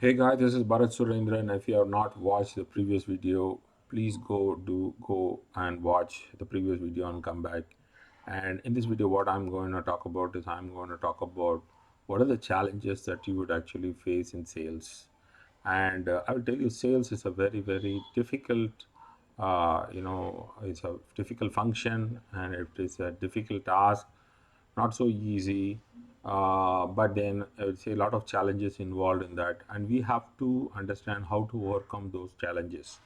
Hey guys, this is Bharat Surendra, and if you have not watched the previous video, please go and watch the previous video and come back. And in this video, what I'm going to talk about is I'm going to talk about what are the challenges that you would actually face in sales. And I will tell you, sales is a very difficult, it's a difficult function, and it is a difficult task, not so easy. But then I would say a lot of challenges involved in that, and we have to understand how to overcome those challenges.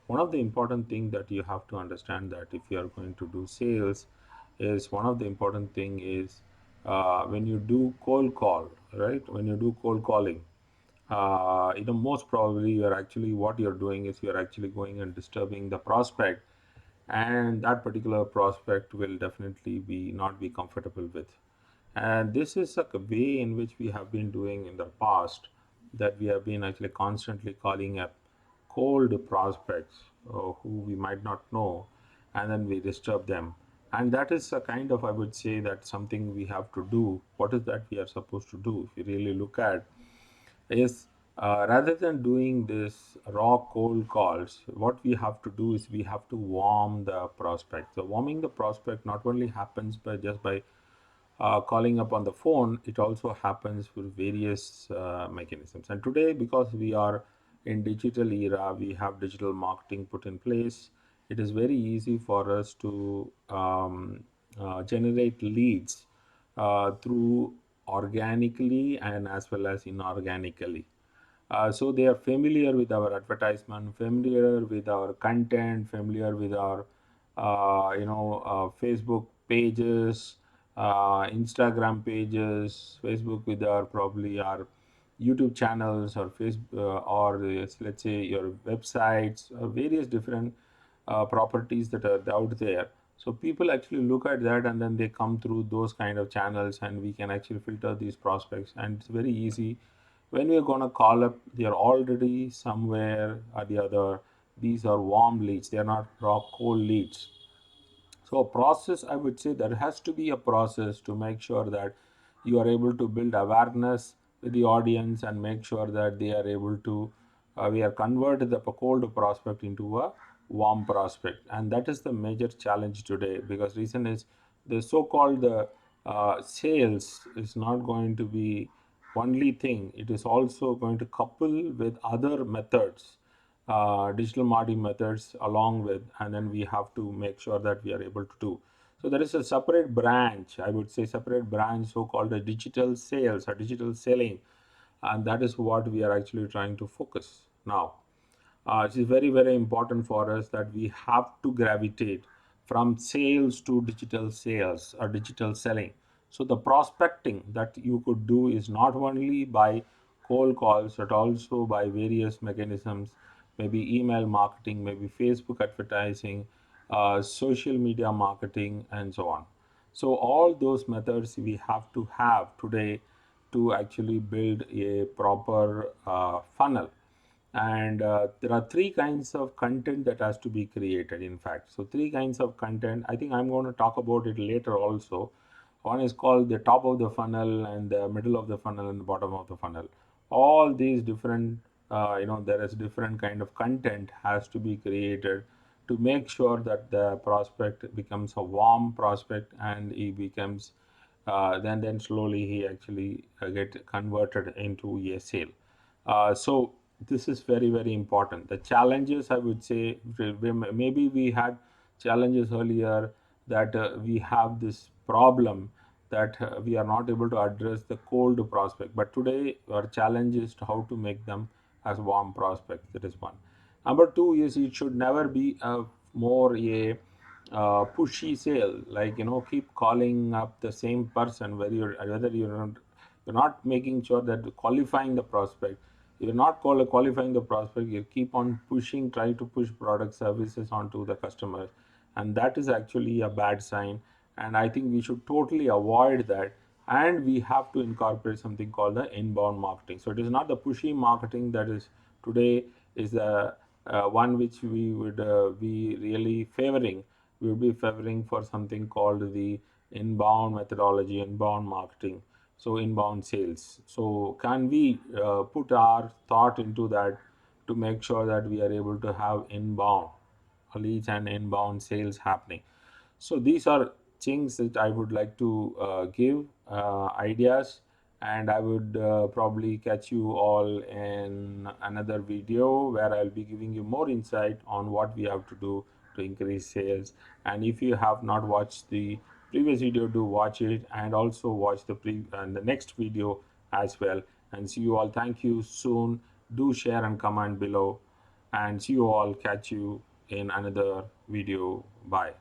One of the important thing that you have to understand that if you are going to do sales is one of the important thing is when you do cold call, right? When you do cold calling, most probably you're actually what you're doing is you're actually going and disturbing the prospect, and that particular prospect will definitely be not be comfortable with. And this is a way in which we have been doing in the past, that we have been actually constantly calling up cold prospects who we might not know, and then we disturb them. And that is a kind of, I would say, that something we have to do. What is that we are supposed to do? If you really look at is rather than doing this raw cold calls, what we have to do is we have to warm the prospect. So warming the prospect not only happens by just by calling up on the phone, it also happens with various mechanisms. And today, because we are in digital era, we have digital marketing put in place. It is very easy for us to generate leads through organically and as well as inorganically. So they are familiar with our advertisement, familiar with our content, familiar with our Facebook pages, Instagram pages, Facebook with our probably our YouTube channels or Facebook or let's say your websites or various different properties that are out there. So people actually look at that and then they come through those kind of channels, and we can actually filter these prospects, and it's very easy. When we're going to call up, they're already somewhere or the other. These are warm leads, they're not raw cold leads. So a process, I would say there has to be a process to make sure that you are able to build awareness with the audience and make sure that they are able to, we are converted the cold prospect into a warm prospect. And that is the major challenge today, because reason is the so-called sales is not going to be only thing. It is also going to couple with other methods, digital marketing methods along with, and then we have to make sure that we are able to do. So there is a separate branch, I would say separate branch, so called a digital sales or digital selling, and that is what we are actually trying to focus now. It is very important for us that we have to gravitate from sales to digital sales or digital selling. So the prospecting that you could do is not only by cold calls but also by various mechanisms, maybe email marketing, maybe Facebook advertising, social media marketing, and so on. So all those methods we have to have today to actually build a proper funnel. And there are three kinds of content that has to be created, in fact. So three kinds of content, I think I'm going to talk about it later also. One is called the top of the funnel, and the middle of the funnel, and the bottom of the funnel. All these different, there is different kind of content has to be created to make sure that the prospect becomes a warm prospect, and he becomes then slowly he actually get converted into a sale. So this is very important. The challenges, I would say, maybe we had challenges earlier, that we have this problem that we are not able to address the cold prospect. But today our challenge is to how to make them as warm prospects. That is one. Number two is it should never be a more a pushy sale, like keep calling up the same person, whether you're not making sure that qualifying the prospect. You're not qualifying the prospect, you keep on pushing, try to push product services onto the customers, and that is actually a bad sign. And I think we should totally avoid that, and we have to incorporate something called the inbound marketing. So it is not the pushy marketing that is today is the one which we would be really favoring. We would be favoring for something called the inbound methodology, inbound marketing, So inbound sales. So can we put our thought into that to make sure that we are able to have inbound leads and inbound sales happening? So these are things that I would like to give ideas, and I would probably catch you all in another video where I'll be giving you more insight on what we have to do to increase sales. And if you have not watched the previous video, do watch it, and also watch the next video as well. And see you all. Thank you soon. Do share and comment below, and see you all. Catch you in another video. Bye.